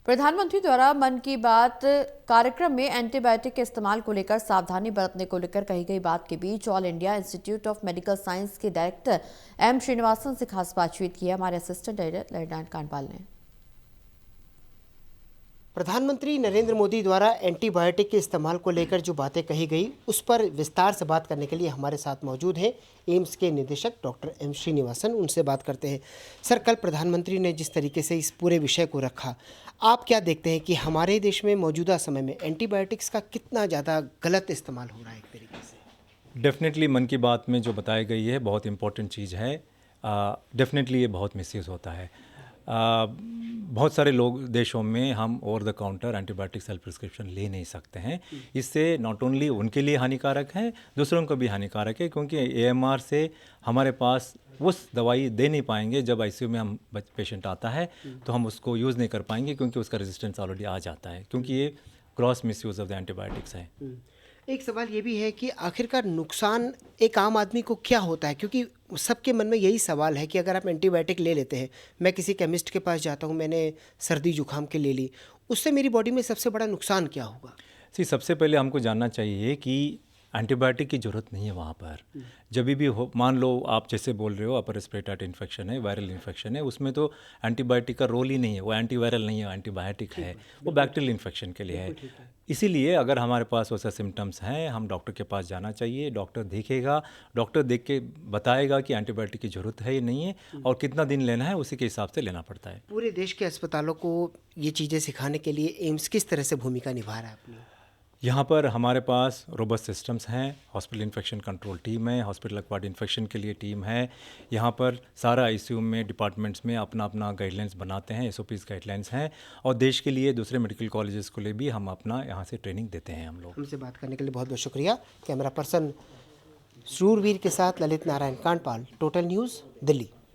प्रधानमंत्री द्वारा मन की बात कार्यक्रम में एंटीबायोटिक के इस्तेमाल को लेकर सावधानी बरतने को लेकर कही गई बात के बीच All India Institute of medical science के डायरेक्टर एम श्रीनिवासन से खास बातचीत की है हमारे असिस्टेंट एडिटर लेफ्टिनेंट कांडपाल ने। प्रधानमंत्री नरेंद्र मोदी द्वारा एंटीबायोटिक के इस्तेमाल को लेकर जो बातें कही गई उस पर विस्तार से बात करने के लिए हमारे साथ मौजूद हैं एम्स के निदेशक डॉक्टर एम श्रीनिवासन। उनसे बात करते हैं। सर, कल प्रधानमंत्री ने जिस तरीके से इस पूरे विषय को रखा, आप क्या देखते हैं कि हमारे देश में मौजूदा समय में एंटीबायोटिक्स का कितना ज़्यादा गलत इस्तेमाल हो रहा है? एक तरीके से डेफिनेटली मन की बात में जो बताई गई है बहुत इंपॉर्टेंट चीज़ है। डेफिनेटली ये बहुत मिसयूज़ होता है। बहुत सारे लोग देशों में हम over the counter antibiotic self prescription ले नहीं सकते हैं। इससे नॉट ओनली उनके लिए हानिकारक है, दूसरों को भी हानिकारक है, क्योंकि एएमआर से हमारे पास उस दवाई दे नहीं पाएंगे। जब आईसीयू में हम पेशेंट आता है तो हम उसको यूज़ नहीं कर पाएंगे क्योंकि उसका रेजिस्टेंस ऑलरेडी आ जाता है, क्योंकि ये cross misuse of the antibiotics है। एक सवाल ये भी है कि आखिरकार नुकसान एक आम आदमी को क्या होता है, क्योंकि सबके मन में यही सवाल है कि अगर आप एंटीबायोटिक ले लेते हैं, मैं किसी केमिस्ट के पास जाता हूँ, मैंने सर्दी जुकाम के ले ली, उससे मेरी बॉडी में सबसे बड़ा नुकसान क्या होगा? सबसे पहले हमको जानना चाहिए कि एंटीबायोटिक की ज़रूरत नहीं है वहाँ पर। जब भी हो, मान लो आप जैसे बोल रहे हो अपर रेस्पिरेटरी इन्फेक्शन है, वायरल इन्फेक्शन है, उसमें तो एंटीबायोटिक का रोल ही नहीं है। वो एंटीवायरल नहीं है, एंटीबायोटिक है, वो बैक्टीरियल इन्फेक्शन के लिए है। इसीलिए अगर हमारे पास वैसा सिम्टम्स हैं, हम डॉक्टर के पास जाना चाहिए। डॉक्टर देखेगा, डॉक्टर देख के बताएगा कि एंटीबायोटिक की ज़रूरत है या नहीं है और कितना दिन लेना है, उसी के हिसाब से लेना पड़ता है। पूरे देश के अस्पतालों को ये चीज़ें सिखाने के लिए एम्स किस तरह से भूमिका निभा रहा है अपनी? यहाँ पर हमारे पास रोबस्ट सिस्टम्स हैं, हॉस्पिटल इन्फेक्शन कंट्रोल टीम है, हॉस्पिटल एक्वायर्ड इन्फेक्शन के लिए टीम है। यहाँ पर सारा आईसीयू में डिपार्टमेंट्स में अपना अपना गाइडलाइंस बनाते हैं, एसओपीज़ गाइडलाइंस हैं, और देश के लिए दूसरे मेडिकल कॉलेजेस को लिए भी हम अपना यहाँ से ट्रेनिंग देते हैं हम लोग। हमसे बात करने के लिए बहुत बहुत शुक्रिया। कैमरा पर्सन शूरवीर के साथ ललित नारायण कांडपाल, टोटल न्यूज़, दिल्ली।